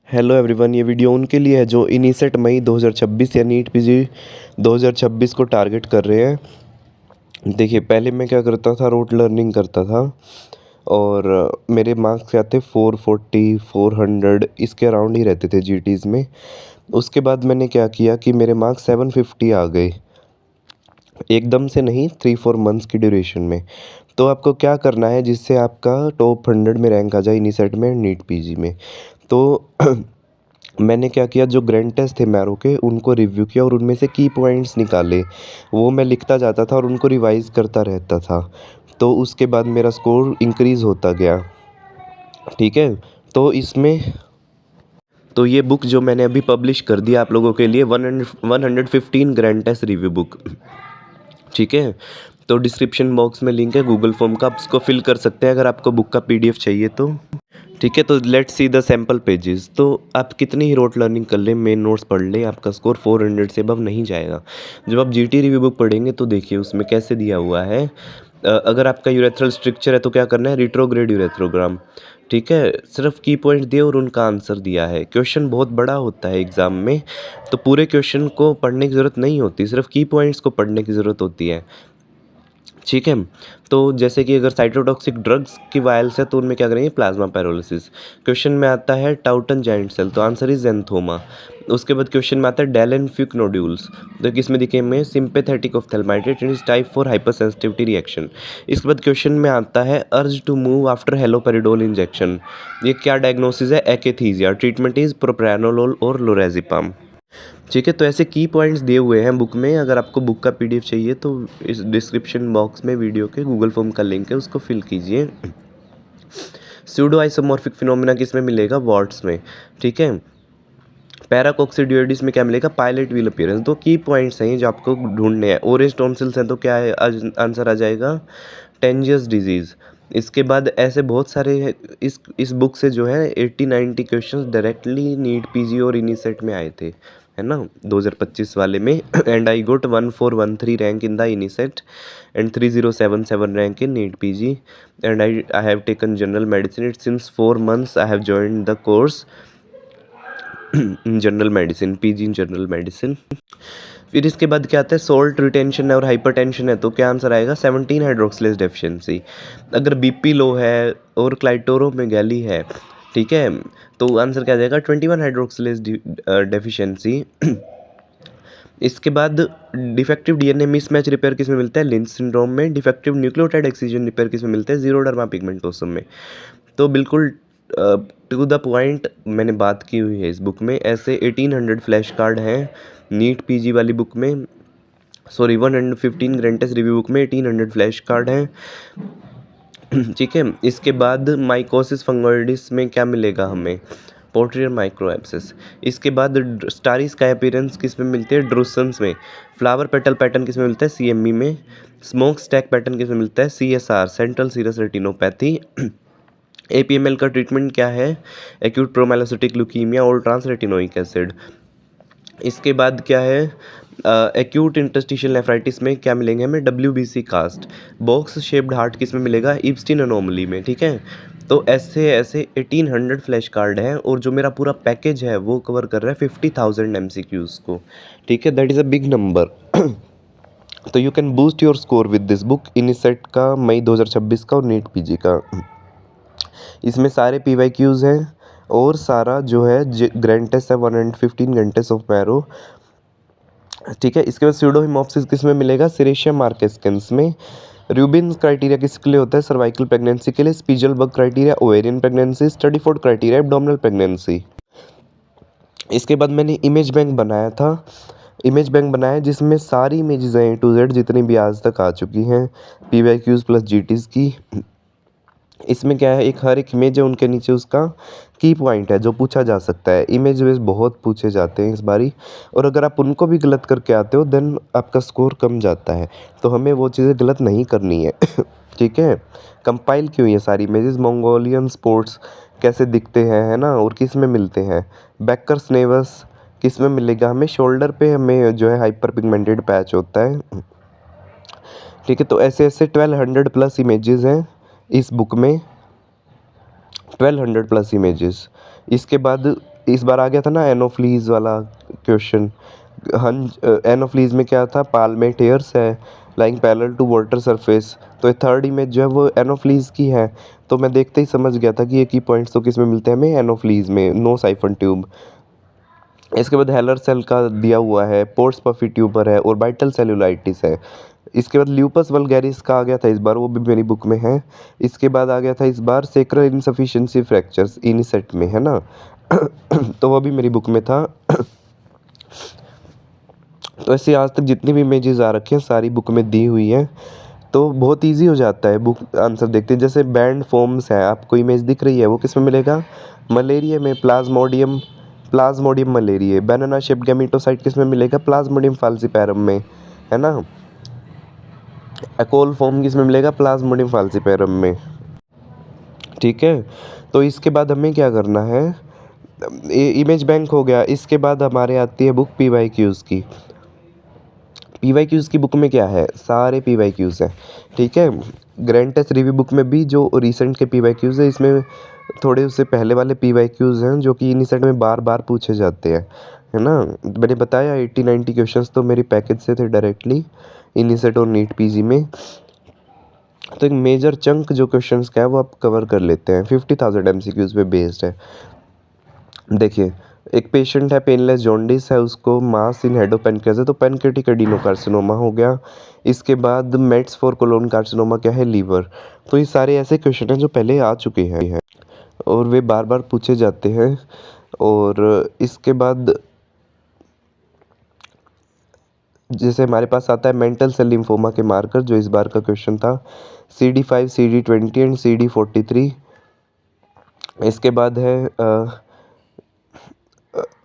Hello everyone, ये video उनके लिए है जो इनिसेट मई 2026 या नीट पीजी 2026 को टारगेट कर रहे हैं। देखिए, पहले मैं क्या करता था, रोट लर्निंग करता था और मेरे मार्क्स क्या थे 440 400 इसके अराउंड ही रहते थे जीटीज़ में। उसके बाद मैंने क्या किया कि मेरे मार्क्स 750 आ गए, एकदम से नहीं, 3-4 मंथ्स की ड्यूरेशन में। तो आपको क्या करना है जिससे आपका टॉप 100 में रैंक आ जाए इनिसेट में, नीट पीजी में। तो मैंने क्या किया, जो ग्रैंड टेस्ट थे मैरो के उनको रिव्यू किया और उनमें से की पॉइंट्स निकाले, वो मैं लिखता जाता था और उनको रिवाइज़ करता रहता था। तो उसके बाद मेरा स्कोर इंक्रीज़ होता गया, ठीक है। तो इसमें तो ये बुक जो मैंने अभी पब्लिश कर दिया आप लोगों के लिए, 115 ग्रैंड टेस्ट रिव्यू बुक, ठीक है। तो डिस्क्रिप्शन बॉक्स में लिंक है गूगल फॉर्म का, आप उसको फिल कर सकते हैं अगर आपको बुक का पीडीएफ चाहिए तो, ठीक है। तो let's see the sample pages. तो आप कितनी ही रोट लर्निंग कर लें, मेन नोट्स पढ़ लें, आपका स्कोर 400 से अबव नहीं जाएगा। जब आप जीटी रिव्यू बुक पढ़ेंगे तो देखिए उसमें कैसे दिया हुआ है। अगर आपका यूरेथ्रल स्ट्रक्चर है तो क्या करना है, रिट्रोग्रेड यूरेथ्रोग्राम, ठीक है। सिर्फ की पॉइंट दिए और उनका आंसर दिया है। क्वेश्चन बहुत बड़ा होता है एग्ज़ाम में, तो पूरे क्वेश्चन को पढ़ने की ज़रूरत नहीं होती, सिर्फ की पॉइंट्स को पढ़ने की ज़रूरत होती है, ठीक है। तो जैसे कि अगर साइटोटॉक्सिक ड्रग्स की वायल्स है तो उनमें क्या करेंगे, प्लाज्मा पैरोलिसिस। क्वेश्चन में आता है टाउटन जाइंट सेल, तो आंसर इज ज़ैंथोमा। उसके बाद क्वेश्चन में आता है डेलेनफ्यूक नोड्यूल्स, तो किसमें दिखे में, sympathetic ophthalmitis, it is type 4 hyper sensitivity reaction. इसके बाद क्वेश्चन में आता है urge to move after haloperidol injection, ये क्या डायग्नोसिस है, एक्थीसिया, ट्रीटमेंट इज प्रोप्रानोलोल और लोरेजिपाम, ठीक है। तो ऐसे की पॉइंट्स दिए हुए हैं बुक में। अगर आपको बुक का पीडीएफ चाहिए तो इस डिस्क्रिप्शन बॉक्स में वीडियो के गूगल फॉर्म का लिंक है, उसको फिल कीजिए। स्यूडो आइसोमॉर्फिक फिनोमेना किसमें मिलेगा, वॉट्स में, ठीक है। पैराकोक्सिडियोइडिस में क्या मिलेगा, पायलट व्हील अपीयरेंस। दो की पॉइंट्स हैं जो आपको ढूंढने हैं। ऑरेंज टॉन्सिल्स हैं तो क्या है, आंसर आ जाएगा टेंजियस डिजीज़। इसके बाद ऐसे बहुत सारे इस बुक से जो है 80-90 क्वेश्चंस डायरेक्टली नीट पीजी और इनिसेट में आए थे, है ना, 2025 वाले में। And I got 1413 rank in the INICET and 3077 rank in NEET PG and I have taken general medicine, it since 4 months I have joined the course in general medicine, PG in general medicine. फिर इसके बाद क्या आता है, salt retention है और hypertension है, तो क्या आंसर आएगा, 17 हाइड्रोक्सिलेज डेफिशिएंसी। अगर बीपी लो है और क्लाइटोरोमेगैली है, ठीक है, तो आंसर क्या आ जाएगा, 21 हाइड्रोक्सिलेज डेफिशिएंसी। इसके बाद डिफेक्टिव डीएनए मिसमैच रिपेयर किस में मिलता है, लिंच सिंड्रोम में। डिफेक्टिव न्यूक्लियोटाइड एक्सीजन रिपेयर किस में मिलता है, जीरोडर्मा पिगमेंटोसम में। तो बिल्कुल टू द पॉइंट मैंने बात की हुई है इस बुक में। ऐसे 1800 फ्लैश कार्ड हैं नीट पीजी वाली बुक में, sorry 115 grand test review book में 1800 फ्लैश कार्ड हैं, ठीक है। इसके बाद माइकोसिस फंगोइडिस में क्या मिलेगा हमें, पोर्ट्रियर माइक्रो एब्सेस। इसके बाद स्टारी स्काई अपीयरेंस किस में मिलती है, ड्रूसन्स में। फ्लावर पेटल पैटर्न किस में मिलता है, सीएमई में। स्मोक स्टैक पैटर्न किस में मिलता है, सीएसआर, सेंट्रल सीरस रेटिनोपैथी। एपीएमएल का ट्रीटमेंट क्या है, एक्यूट प्रोमाइलोसिटिक ल्यूकीमिया और ट्रांसरेटिनोइक एसिड। इसके बाद क्या है, एक्यूट इंटरस्टिशियल नेफ्राइटिस में क्या मिलेंगे हमें, WBC cast. Box shaped heart किस में मिलेगा, इब्स्टीन अनोमली में, ठीक है। तो ऐसे ऐसे 1800 फ्लैश कार्ड हैं और जो मेरा पूरा पैकेज है वो कवर कर रहा है 50,000 एमसीक्यूज़ को, ठीक है। That is a big number. तो you can boost your score with this book, INICET का मई 2026 का और नीट पीजी का। इसमें सारे पीवाईक्यूज़ हैं और सारा जो है ग्रैंड टेस्ट है 115 ग्रैंड टेस्ट ऑफ मैरो, ठीक है। इसके बाद स्यूडोहिमोप्सिस किस में मिलेगा, सिरेशिया मार्केस्केंस में। रूबिन्स क्राइटेरिया किसके लिए होता है, सर्वाइकल प्रेगनेंसी के लिए। Spiegelberg criteria ovarian pregnancy. Studdiford criteria abdominal pregnancy. इसके बाद मैंने इमेज बैंक बनाया था, इमेज बैंक बनाया जिसमें सारी इमेजेस हैं A to Z जितनी भी आज तक आ चुकी हैं, पीवाईक्यूज़ प्लस जीटीज़ की। इसमें क्या है, एक हर एक इमेज है, उनके नीचे उसका की पॉइंट है जो पूछा जा सकता है। इमेज वेज बहुत पूछे जाते हैं इस बारी, और अगर आप उनको भी गलत करके आते हो देन आपका स्कोर कम जाता है, तो हमें वो चीज़ें गलत नहीं करनी है। ठीक है। कंपाइल की हुई है सारी इमेजेस। मंगोलियन स्पोर्ट्स कैसे दिखते हैं, है ना, और किस में मिलते हैं। बैकर्स नेवस किस में मिलेगा हमें, शोल्डर पे हमें जो है हाइपर पिगमेंटेड पैच होता है, ठीक है। तो ऐसे ऐसे 1200 प्लस इमेजेस हैं इस बुक में, 1200 प्लस इमेजेस। इसके बाद इस बार आ गया था ना एनोफ्लीज वाला क्वेश्चन। हंज एनोफ्लीज में क्या था, पाल्मेट हेयर्स है lying parallel to water surface. तो ये थर्ड इमेज जो है वो एनोफ्लीज की है। तो मैं देखते ही समझ गया था कि ये की पॉइंट्स तो किस में मिलते हैं हमें, एनोफ्लीज में, नो साइफन ट्यूब। इसके बाद हेलर सेल का दिया हुआ है, पोर्स पफी ट्यूबर है, और बाइटल सेलुलाइटिस है। इसके बाद ल्यूपस वल्गैरिस का आ गया था इस बार, वो भी मेरी बुक में है। इसके बाद आ गया था इस बार सेक्रल इनसफिशिएंसी फ्रैक्चर्स इनिसेट में, है ना। तो वो भी मेरी बुक में था। तो ऐसे आज तक जितनी भी इमेजेस आ रखी हैं सारी बुक में दी हुई हैं। तो बहुत इजी हो जाता है बुक आंसर देखते हैं। जैसे बैंड फॉर्म्स है, आपको इमेज दिख रही है, वो किस में मिलेगा, मलेरिया में, प्लाज्मोडियम, प्लाज्मोडियम मलेरिया। बनाना शेप गैमेटोसाइट किस में मिलेगा, प्लाज्मोडियम फाल्सीपैरम में, है ना। एकोल फॉर्म किस में मिलेगा, प्लाज्मोडियम फाल्सीपैरम में। ठीक है, तो इसके बाद हमें क्या करना है, इमेज बैंक हो गया। इसके बाद हमारे आती है बुक पी वाई क्यूज़ की। पी वाई क्यूज़ की बुक में क्या है, सारे पी वाई क्यूज़ हैं। ठीक है, ग्रैंड टेस्ट रिव्यू बुक में भी जो रिसेंट के पी वाई क्यूज़ है, इसमें थोड़े उससे पहले वाले पी वाई क्यूज़ हैं जो कि इन्हीं सेट में बार बार पूछे जाते हैं, है ना। मैंने बताया 80-90 क्वेश्चंस तो मेरी पैकेज से थे डायरेक्टली इन्हीं सेट और नीट पीजी में। तो एक मेजर चंक जो क्वेश्चंस का है वो आप कवर कर लेते हैं। 50,000 एमसीक्यूज़ पे बेस्ड है। देखिए, एक पेशेंट है, पेनलेस जॉन्डिस है, उसको मास इन हेड ऑफ पैनक्रियाज है, तो पैनक्रियाटिक एडिनोकार्सिनोमा हो गया। इसके बाद मेट्स फॉर कोलोन कार्सिनोमा क्या है, लीवर। तो ये सारे ऐसे क्वेश्चन हैं जो पहले आ चुके हैं और वे बार बार पूछे जाते हैं। और इसके बाद जैसे हमारे पास आता है मेंटल सेल लिम्फोमा के मार्कर, जो इस बार का क्वेश्चन था, CD5, CD20 एंड CD43। इसके बाद है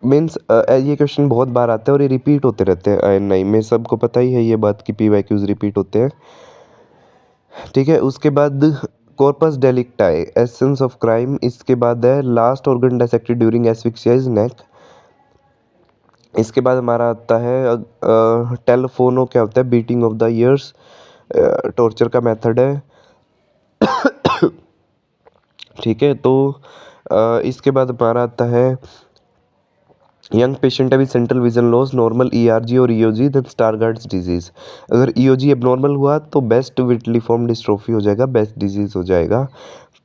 मीन्स ये क्वेश्चन बहुत बार आते हैं और ये रिपीट होते रहते हैं INI में, सबको पता ही है ये बात कि PYQs रिपीट होते हैं। ठीक है, उसके बाद corpus delicti, essence of crime. इसके बाद है last organ dissected during asphyxia is neck. इसके बाद हमारा आता है टेलीफोनो, क्या होता है, beating of the ears, torture का मेथड है। ठीक है, तो इसके बाद हमारा आता है यंग पेशेंट है with central vision loss, normal ERG और EOG, देन स्टारगार्ड्स डिजीज़। अगर EOG एबनॉर्मल हुआ तो बेस्ट विटिलिफॉर्म डिस्ट्रोफी हो जाएगा, बेस्ट डिजीज़ हो जाएगा।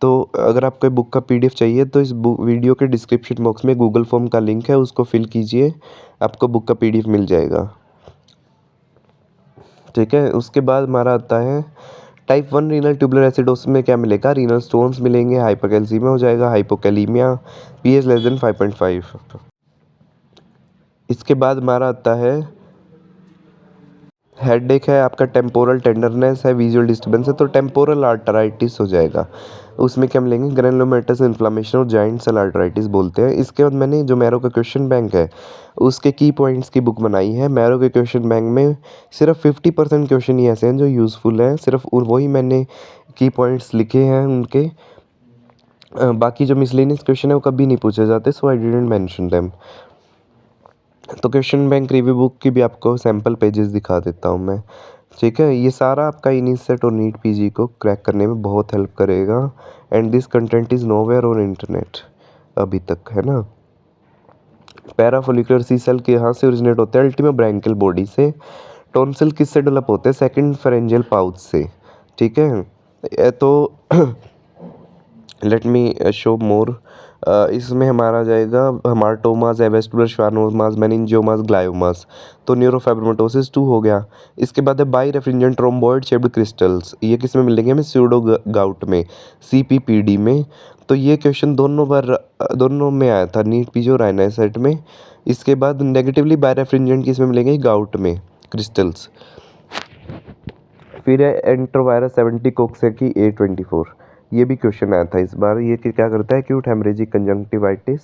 तो अगर आपको बुक का PDF चाहिए तो इस बुक वीडियो के डिस्क्रिप्शन बॉक्स में गूगल फॉर्म का लिंक है, उसको फिल कीजिए, आपको बुक का PDF मिल जाएगा। ठीक है, उसके बाद हमारा आता है टाइप 1 रीनल ट्यूबुलर एसिडोसिस में क्या मिलेगा, रीनल स्टोन्स मिलेंगे, हाइपोकैल्सीमिया हो जाएगा, हाइपोकैलीमिया, pH लेस देन 5.5। इसके बाद हमारा आता है हेडेक है आपका, टेम्पोरल टेंडरनेस है, विजुअल डिस्टर्बेंस है, तो टेम्पोरल आर्टराइटिस हो जाएगा। उसमें क्या मिलेंगे, ग्रैनुलोमेटस इन्फ्लामेशन और जॉइंट सेल आर्टराइटिस बोलते हैं। इसके बाद मैंने जो मैरो का क्वेश्चन बैंक है उसके की पॉइंट्स की बुक बनाई है। मैरो के क्वेश्चन बैंक में सिर्फ 50% क्वेश्चन ही ऐसे हैं जो यूज़फुल हैं, सिर्फ वही मैंने की पॉइंट्स लिखे हैं उनके। बाकी जो मिसलेनियस क्वेश्चन है वो कभी नहीं पूछे जाते, सो आई डिडंट मेंशन देम। तो क्वेश्चन बैंक रिव्यू बुक की भी आपको सैम्पल पेजेस दिखा देता हूँ मैं। ठीक है, ये सारा आपका इनिसेट और नीट PG को क्रैक करने में बहुत हेल्प करेगा। And this content is nowhere on internet अभी तक, है ना। पैराफोलिकुलर सी सेल के यहाँ से ओरिजिनेट होते हैं, अल्टीमा ब्रैंकियल बॉडी से। टॉन्सिल किससे डेवलप होते हैं, सेकंड फेरेंजियल पाउच से। ठीक है, तो लेट मी शो मोर। इसमें हमारा जाएगा हमार्टोमास, एवेस्कुलर श्वानोमास, मेनिंजियोमास, ग्लायोमास। तो न्यूरोफाइब्रोमाटोसिस 2 हो गया। इसके बाद है by refrigerant rhomboid shaped crystals, ये किस में मिलेंगे हमें, स्यूडो गाउट में, CPPD में। तो ये क्वेश्चन दोनों में आया था, नीट PG और INI सेट में। इसके बाद नेगेटिवली बाई रेफ्रिजरेंट किस में मिलेंगे, गाउट में क्रिस्टल्स। फिर है एंट्रोवायरस 70 कोक्सेकी A24, ये भी क्वेश्चन आया था इस बार। ये क्या करता है, acute haemorrhagic conjunctivitis.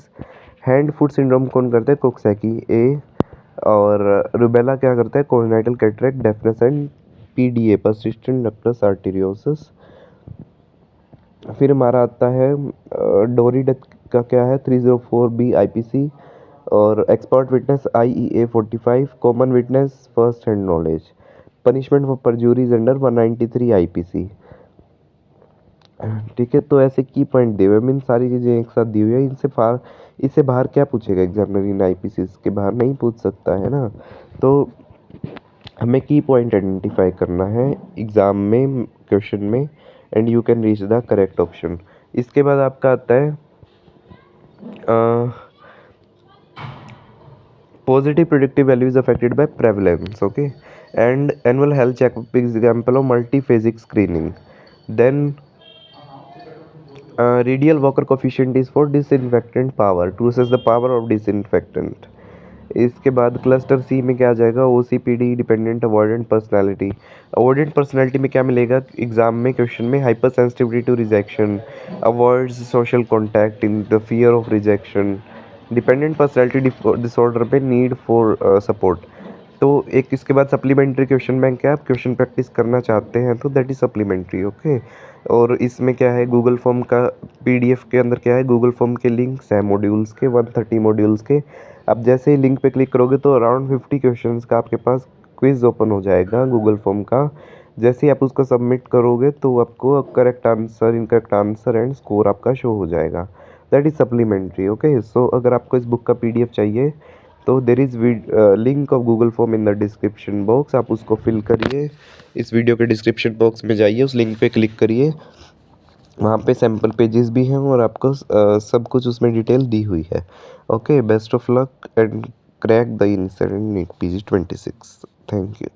Hand foot syndrome कौन करता है, कोक्सेकी A। और रुबेला क्या करता है, congenital cataract, deafness and PDA, persistent ductus arteriosus. फिर हमारा आता है डोरी डेथ का क्या है, 304B IPC। और expert witness IEA 45, common witness first hand knowledge. Punishment for perjuries under 193 IPC। ठीक है, तो ऐसे की पॉइंट दिए हुए, मीन सारी चीज़ें एक साथ दी हुई है। इनसे इससे बाहर क्या पूछेगा एग्जामिनर इन आईपीसी, इसके बाहर नहीं पूछ सकता है ना। तो हमें की पॉइंट आइडेंटिफाई करना है एग्ज़ाम में, क्वेश्चन में, and you can reach the correct option. इसके बाद आपका आता है positive predictive value is affected by prevalence, okay, and annual health checkup is example of multi-phasic screening. Then radial Walker coefficient is for disinfectant power, to assess the power of disinfectant. इसके बाद cluster सी में क्या आ जाएगा, O C P D dependent avoidant personality. Avoidant personality में क्या मिलेगा exam में, क्वेश्चन में, hyper sensitivity to rejection, avoids social contact in the fear of rejection. Dependent personality disorder पे नीड फॉर सपोर्ट। तो एक इसके बाद सप्लीमेंट्री क्वेश्चन बैंक है, आप क्वेश्चन प्रैक्टिस करना चाहते हैं तो दैट इज सप्लीमेंट्री, ओके। और इसमें क्या है, गूगल फॉर्म का पीडीएफ के अंदर क्या है, गूगल फॉर्म के लिंक्स हैं मॉड्यूल्स के, 130 मॉड्यूल्स के। आप जैसे ही लिंक पे क्लिक करोगे तो अराउंड 50 क्वेश्चंस का आपके पास क्विज ओपन हो जाएगा गूगल फॉर्म का। जैसे ही आप उसको सबमिट करोगे तो आपको correct answer, incorrect answer and score आपका शो हो जाएगा। That is supplementary, okay. So अगर आपको इस बुक का पीडीएफ चाहिए तो there is link of Google form in the description box, आप उसको फिल करिए। इस वीडियो के डिस्क्रिप्शन बॉक्स में जाइए, उस लिंक पे क्लिक करिए, वहाँ पे सैम्पल पेजेस भी हैं और आपको सब कुछ उसमें डिटेल दी हुई है। Okay, best of luck and crack the instant NEET PG 26। Thank you.